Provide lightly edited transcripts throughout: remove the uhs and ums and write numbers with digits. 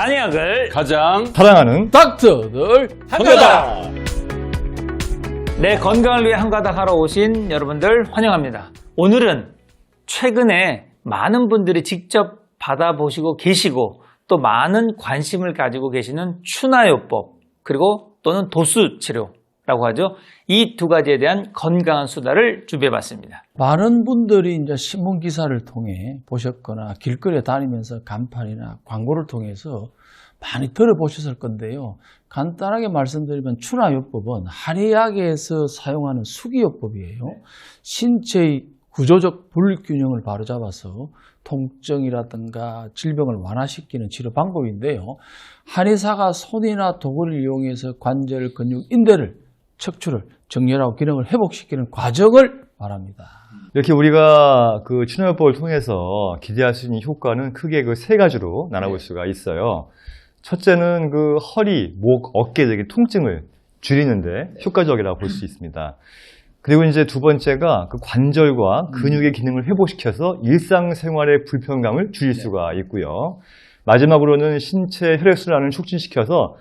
한의학을 가장 사랑하는 닥터들 한가닥. 내 건강을 위해 한가닥 하러 오신 여러분들 환영합니다. 오늘은 최근에 많은 분들이 직접 받아보시고 계시고 또 많은 관심을 가지고 계시는 추나요법 그리고 또는 도수치료라고 하죠. 이 두 가지에 대한 건강한 수다를 준비해봤습니다. 많은 분들이 이제 신문 기사를 통해 보셨거나 길거리에 다니면서 간판이나 광고를 통해서 많이 들어보셨을 건데요. 간단하게 말씀드리면 추나요법은 한의학에서 사용하는 수기요법이에요. 신체의 구조적 불균형을 바로잡아서 통증이라든가 질병을 완화시키는 치료 방법인데요. 한의사가 손이나 도구를 이용해서 관절, 근육, 인대를, 척추를 정렬하고 기능을 회복시키는 과정을 말합니다. 이렇게 우리가 그 추나요법을 통해서 기대할 수 있는 효과는 크게 그 세 가지로 나눠볼 수가 있어요. 첫째는 그 허리, 목, 어깨적인 통증을 줄이는데 효과적이라고 볼 수 있습니다. 그리고 이제 두 번째가 그 관절과 근육의 기능을 회복시켜서 일상생활의 불편감을 줄일 수가 있고요. 마지막으로는 신체 혈액순환을 촉진시켜서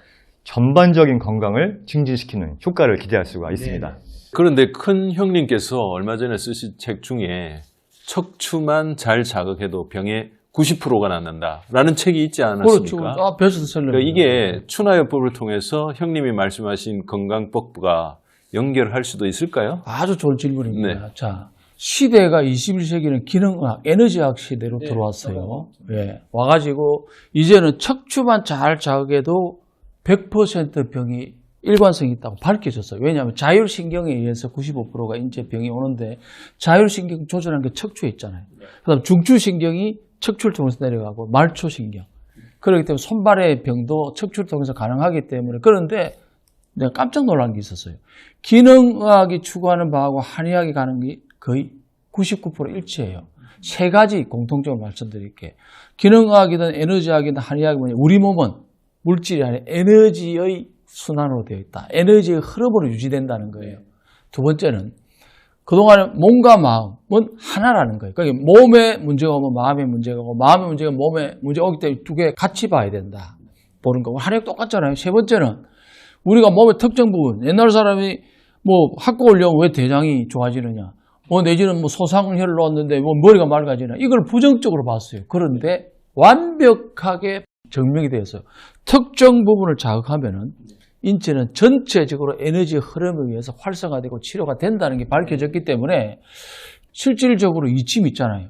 전반적인 건강을 증진시키는 효과를 기대할 수가 있습니다. 그런데 큰 형님께서 얼마 전에 쓰신 책 중에 척추만 잘 자극해도 병의 90%가 낫는다라는 책이 있지 않았습니까? 그렇죠. 베스트셀러. 그러니까 이게 추나요법을 통해서 형님이 말씀하신 건강법과 연결할 수도 있을까요? 아주 좋은 질문입니다. 네. 자, 시대가 21세기는 기능학, 에너지학 시대로 들어왔어요. 예. 와가지고 이제는 척추만 잘 자극해도 100% 병이 일관성이 있다고 밝혀졌어요. 왜냐하면 자율신경에 의해서 95%가 인체 병이 오는데 자율신경 조절하는 게 척추에 있잖아요. 그다음 중추신경이 척추를 통해서 내려가고 말초신경. 그렇기 때문에 손발의 병도 척추를 통해서 가능하기 때문에 그런데 내가 깜짝 놀란 게 있었어요. 기능의학이 추구하는 바하고 한의학이 가는 게 거의 99% 일치해요. 세 가지 공통점을 말씀드릴게요. 기능의학이든 에너지학이든 한의학이 뭐냐. 우리 몸은 물질이 아니라 에너지의 순환으로 되어 있다. 에너지의 흐름으로 유지된다는 거예요. 두 번째는 그동안에 몸과 마음은 하나라는 거예요. 그러니까 몸에 문제가 오면 마음에 문제가 오고 마음에 문제가 몸에 문제가 오기 때문에 두 개 같이 봐야 된다. 보는 거고. 한의학 똑같잖아요. 세 번째는 우리가 몸의 특정 부분, 옛날 사람이 뭐 학교 올려면 왜 대장이 좋아지느냐, 내지는 뭐 소상혈을 놓았는데 뭐 머리가 맑아지냐, 이걸 부정적으로 봤어요. 그런데 완벽하게 증명이 되었어요. 특정 부분을 자극하면은 인체는 전체적으로 에너지의 흐름에 의해서 활성화되고 치료가 된다는 게 밝혀졌기 때문에 실질적으로 이침 있잖아요.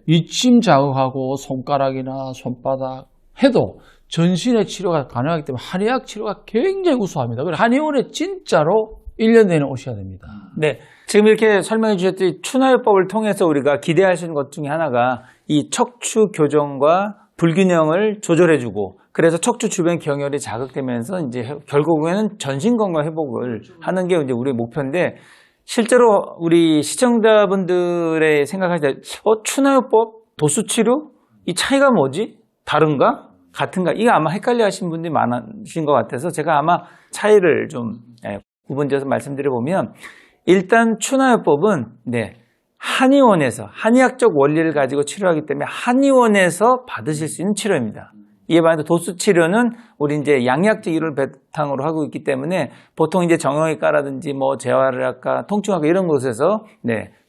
이침 자극하고 손가락이나 손바닥 해도 전신의 치료가 가능하기 때문에 한의학 치료가 굉장히 우수합니다. 그래서 한의원에 진짜로 1년 내내 오셔야 됩니다. 네, 지금 이렇게 설명해 주셨듯이 추나요법을 통해서 우리가 기대할 수 있는 것 중에 하나가 이 척추 교정과 불균형을 조절해주고 그래서 척추 주변 경혈이 자극되면서 이제 결국에는 전신 건강 회복을 하는 게 이제 우리의 목표인데 실제로 우리 시청자분들의 생각하실 때 추나요법, 도수치료 이 차이가 뭐지? 다른가? 같은가? 이거 아마 헷갈려 하신 분들이 많으신 것 같아서 제가 아마 차이를 좀 구분지어서 말씀드려보면 일단 추나요법은 한의원에서 한의학적 원리를 가지고 치료하기 때문에 한의원에서 받으실 수 있는 치료입니다. 이에 반해서 도수치료는 우리 이제 양약적 이론을 바탕으로 하고 있기 때문에 보통 이제 정형외과라든지 뭐 재활의학과, 통증학과 이런 곳에서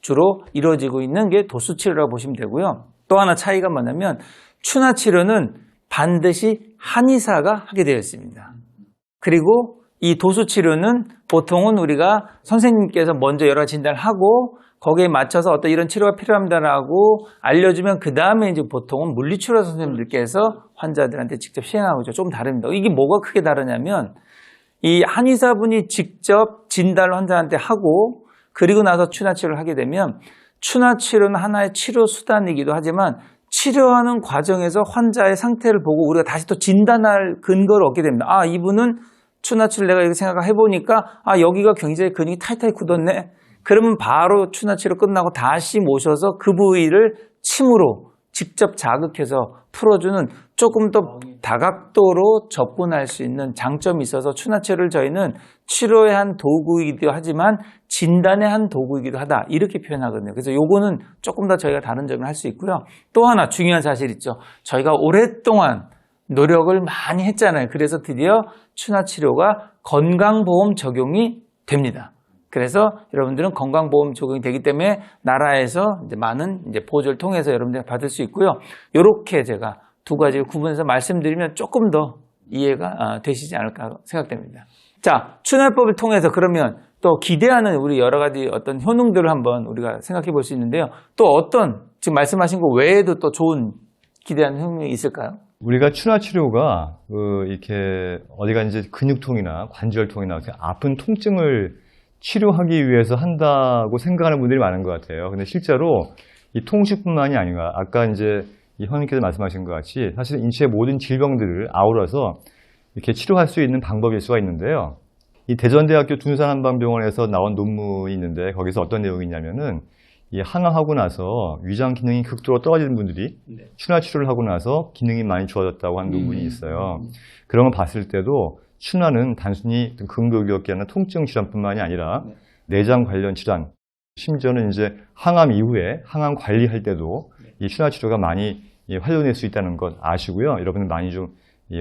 주로 이루어지고 있는 게 도수치료라고 보시면 되고요. 또 하나 차이가 뭐냐면 추나치료는 반드시 한의사가 하게 되어 있습니다. 그리고 이 도수치료는 보통은 우리가 선생님께서 먼저 여러 진단을 하고 거기에 맞춰서 어떤 이런 치료가 필요합니다라고 알려주면 그 다음에 이제 보통은 물리치료 선생님들께서 환자들한테 직접 시행하고 있죠. 좀 다릅니다. 이게 뭐가 크게 다르냐면 이 한의사분이 직접 진단을 환자한테 하고 그리고 나서 추나치료를 하게 되면 추나치료는 하나의 치료 수단이기도 하지만 치료하는 과정에서 환자의 상태를 보고 우리가 다시 또 진단할 근거를 얻게 됩니다. 아, 이분은 추나치료를 내가 이렇게 생각해보니까 여기가 굉장히 근육이 타이트하게 굳었네. 그러면 바로 추나치료 끝나고 다시 모셔서 그 부위를 침으로 직접 자극해서 풀어주는 조금 더 다각도로 접근할 수 있는 장점이 있어서 추나치료를 저희는 치료의 한 도구이기도 하지만 진단의 한 도구이기도 하다 이렇게 표현하거든요. 그래서 요거는 조금 더 저희가 다른 점을 할 수 있고요. 또 하나 중요한 사실 있죠. 저희가 오랫동안 노력을 많이 했잖아요. 그래서 드디어 추나 치료가 건강보험 적용이 됩니다. 그래서 여러분들은 건강보험 적용이 되기 때문에 나라에서 이제 많은 이제 보조를 통해서 여러분들이 받을 수 있고요. 이렇게 제가 두 가지를 구분해서 말씀드리면 조금 더 이해가 되시지 않을까 생각됩니다. 자, 추나요법을 통해서 그러면 또 기대하는 우리 여러 가지 어떤 효능들을 한번 우리가 생각해 볼 수 있는데요. 또 어떤 지금 말씀하신 거 외에도 또 좋은 기대하는 효능이 있을까요? 우리가 추나 치료가 이렇게 어디가 이제 근육통이나 관절통이나 이렇게 아픈 통증을 치료하기 위해서 한다고 생각하는 분들이 많은 것 같아요. 근데 실제로 이 통증뿐만이 아니라 아까 이제 이 현님께서 말씀하신 것 같이 사실 인체의 모든 질병들을 아우러서 이렇게 치료할 수 있는 방법일 수가 있는데요. 이 대전대학교 둔산한방병원에서 나온 논문이 있는데 거기서 어떤 내용이 있냐면은 이 항암하고 나서 위장 기능이 극도로 떨어지는 분들이 추나 치료를 하고 나서 기능이 많이 좋아졌다고 하는 논문이 있어요. 그런 걸 봤을 때도 추나는 단순히 근골격계나 통증 질환뿐만이 아니라 내장 관련 질환, 심지어는 이제 항암 이후에 항암 관리할 때도 이 추나 치료가 많이 활용될 수 있다는 것 아시고요. 여러분들 많이 좀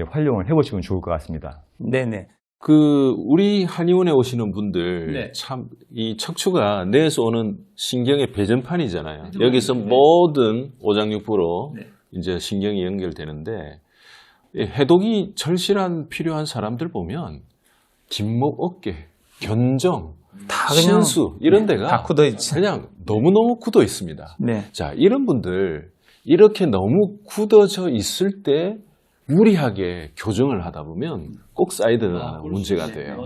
활용을 해보시면 좋을 것 같습니다. 네네. 우리 한의원에 오시는 분들 참 이 척추가 뇌에서 오는 신경의 배전판이잖아요. 여기서 모든 오장육부로 이제 신경이 연결되는데 해독이 절실한 필요한 사람들 보면 뒷목, 어깨, 견정, 다 그냥 신수 이런 데가 다 굳어 있지. 그냥 너무너무 굳어 있습니다. 네. 자, 이런 분들 이렇게 너무 굳어져 있을 때 무리하게 교정을 하다 보면 꼭 사이드는 문제가 돼요.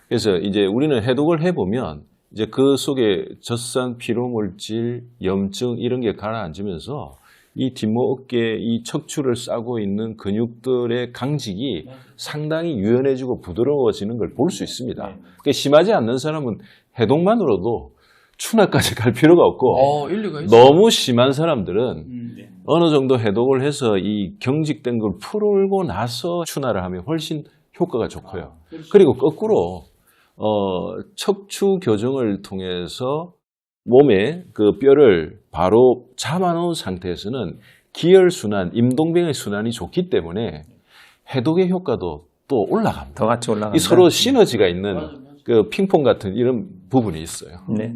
그래서 이제 우리는 해독을 해보면 이제 그 속에 젖산, 피로물질, 염증 이런 게 가라앉으면서 이 뒷목 어깨, 이 척추를 싸고 있는 근육들의 강직이 상당히 유연해지고 부드러워지는 걸 볼 수 있습니다. 그러니까 심하지 않는 사람은 해독만으로도 추나까지 갈 필요가 없고 일리가 있어요. 너무 심한 사람들은 어느 정도 해독을 해서 이 경직된 걸 풀고 나서 추나를 하면 훨씬 효과가 좋고요. 그리고 거꾸로 척추 교정을 통해서 몸에 그 뼈를 바로 잡아놓은 상태에서는 기혈순환, 임동병의 순환이 좋기 때문에 해독의 효과도 또 올라갑니다. 더 같이 올라간다. 이 서로 시너지가 있는 그 핑퐁 같은 이런 부분이 있어요. 네.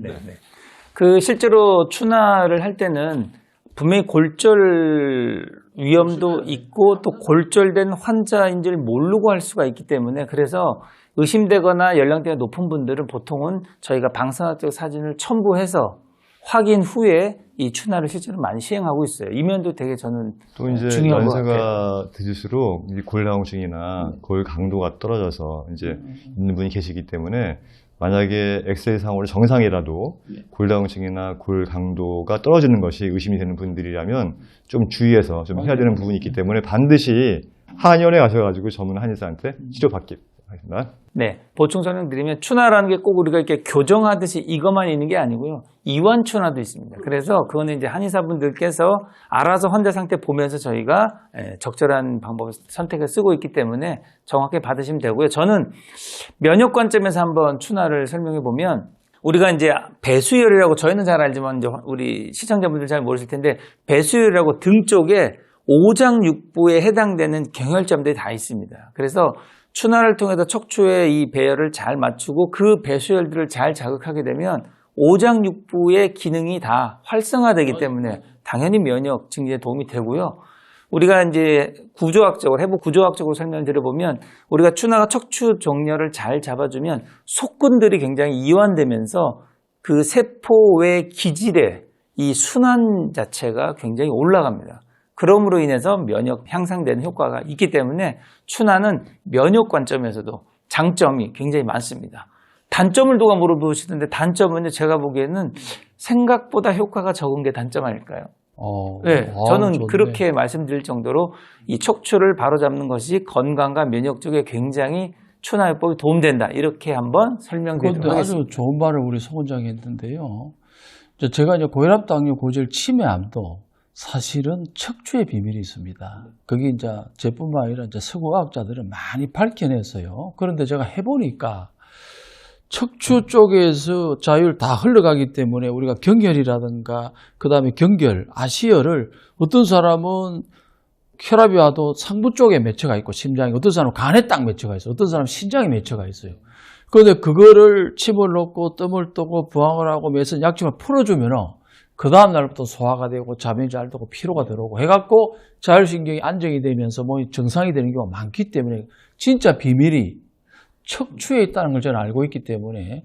그 실제로 추나를 할 때는 분명히 골절 위험도 있고 또 골절된 환자인지를 모르고 할 수가 있기 때문에 그래서 의심되거나 연령대가 높은 분들은 보통은 저희가 방사학적 사진을 첨부해서 확인 후에 이 추나를 실제로 많이 시행하고 있어요. 이 면도 되게 저는 또 이제 중요한 것 같아요. 연세가 드실수록 이 골다공증이나 골 강도가 떨어져서 이제 있는 분이 계시기 때문에 만약에 엑스레이 상으로 정상이라도 골다공증이나 골 강도가 떨어지는 것이 의심이 되는 분들이라면 좀 주의해서 좀 해야 되는 부분이 있기 때문에 반드시 한의원에 가셔가지고 전문 한의사한테 치료받기 바랍니다. 네, 보충 설명드리면 추나라는 게 꼭 우리가 이렇게 교정하듯이 이것만 있는 게 아니고요. 이완 추나도 있습니다. 그래서 그거는 이제 한의사분들께서 알아서 환자 상태 보면서 저희가 적절한 방법을 선택을 쓰고 있기 때문에 정확하게 받으시면 되고요. 저는 면역 관점에서 한번 추나를 설명해 보면 우리가 이제 배수혈이라고 저희는 잘 알지만 이제 우리 시청자분들 잘 모르실 텐데 배수혈이라고 등 쪽에 오장육부에 해당되는 경혈점들이 다 있습니다. 그래서 추나를 통해서 척추의 이 배열을 잘 맞추고 그 배수혈들을 잘 자극하게 되면 오장육부의 기능이 다 활성화되기 때문에 당연히 면역 증진에 도움이 되고요. 우리가 이제 구조학적으로, 해부 구조학적으로 설명을 드려보면 우리가 추나가 척추 정렬을 잘 잡아주면 속근들이 굉장히 이완되면서 그 세포의 기질의 이 순환 자체가 굉장히 올라갑니다. 그럼으로 인해서 면역 향상되는 효과가 있기 때문에 추나는 면역 관점에서도 장점이 굉장히 많습니다. 단점을 누가 물어보시던데 단점은 제가 보기에는 생각보다 효과가 적은 게 단점 아닐까요? 네, 저는 좋네. 그렇게 말씀드릴 정도로 이 척추를 바로잡는 것이 건강과 면역 쪽에 굉장히 추나요법이 도움된다. 이렇게 한번 설명드리도록 그런데 하겠습니다. 아주 좋은 말을 우리 송 원장이 했는데요. 제가 이제 고혈압, 당뇨, 고지혈, 치매암도 사실은 척추의 비밀이 있습니다. 그게 이제 저뿐만 아니라 이제 서구과학자들은 많이 밝혀냈어요. 그런데 제가 해보니까 척추 쪽에서 자율 다 흘러가기 때문에 우리가 경혈이라든가 그 다음에 경결, 아시혈을 어떤 사람은 혈압이 와도 상부 쪽에 맺혀가 있고 심장이 어떤 사람은 간에 딱 맺혀가 있어요. 어떤 사람은 신장에 맺혀가 있어요. 그런데 그거를 침을 놓고 뜸을 뜨고 부항을 하고 매선 약침을 풀어주면 그 다음 날부터 소화가 되고 잠이 잘 되고 피로가 들어오고 해갖고 자율신경이 안정이 되면서 몸이 정상이 되는 경우가 많기 때문에 진짜 비밀이 척추에 있다는 걸 저는 알고 있기 때문에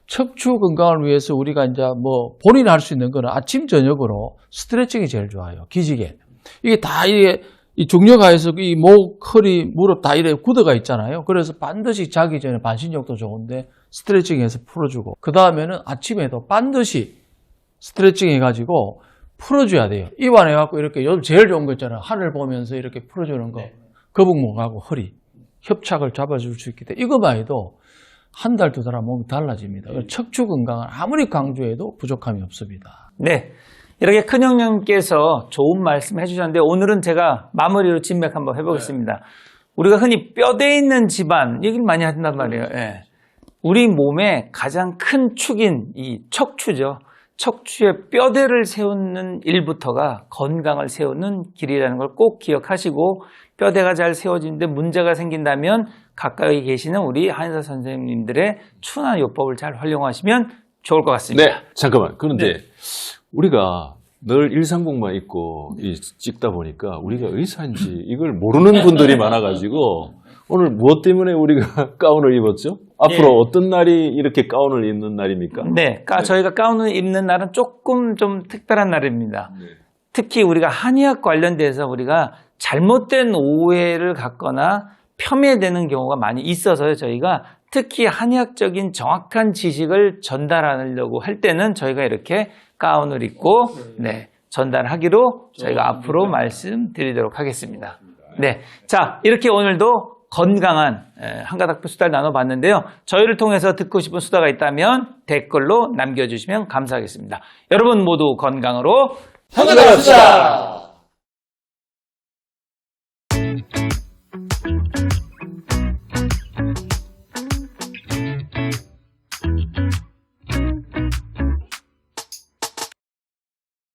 척추 건강을 위해서 우리가 이제 뭐 본인이 할 수 있는 거는 아침 저녁으로 스트레칭이 제일 좋아요. 기지개. 이게 다 이게 이 종려가에서 이 목, 허리, 무릎 다 이래 굳어가 있잖아요. 그래서 반드시 자기 전에 반신욕도 좋은데 스트레칭해서 풀어주고 그 다음에는 아침에도 반드시 스트레칭 해가지고 풀어줘야 돼요. 입안해갖고 이렇게 요즘 제일 좋은 거 있잖아요. 하늘 보면서 이렇게 풀어주는 거. 거북목하고 허리, 협착을 잡아줄 수 있기 때문에 이것만 해도 한 달, 두 달 하면 몸이 달라집니다. 척추 건강은 아무리 강조해도 부족함이 없습니다. 네. 이렇게 큰형님께서 좋은 말씀 해주셨는데 오늘은 제가 마무리로 진맥 한번 해보겠습니다. 우리가 흔히 뼈대 있는 집안 얘기를 많이 한단 말이에요. 예. 우리 몸의 가장 큰 축인 이 척추죠. 척추의 뼈대를 세우는 일부터가 건강을 세우는 길이라는 걸 꼭 기억하시고 뼈대가 잘 세워지는데 문제가 생긴다면 가까이 계시는 우리 한의사 선생님들의 추나요법을 잘 활용하시면 좋을 것 같습니다. 네, 잠깐만. 그런데 우리가 늘 일상복만 입고 찍다 보니까 우리가 의사인지 이걸 모르는 분들이 많아가지고 오늘 무엇 때문에 우리가 가운을 입었죠? 앞으로 어떤 날이 이렇게 가운을 입는 날입니까? 네, 저희가 가운을 입는 날은 조금 좀 특별한 날입니다. 특히 우리가 한의학 관련돼서 우리가 잘못된 오해를 갖거나 폄훼되는 경우가 많이 있어서요. 저희가 특히 한의학적인 정확한 지식을 전달하려고 할 때는 저희가 이렇게 가운을 입고 전달하기로 저희가 앞으로 말씀드리도록 하겠습니다. 네, 자 이렇게 오늘도 건강한 한가닥부 수다를 나눠봤는데요. 저희를 통해서 듣고 싶은 수다가 있다면 댓글로 남겨주시면 감사하겠습니다. 여러분 모두 건강으로 한가닥 수다!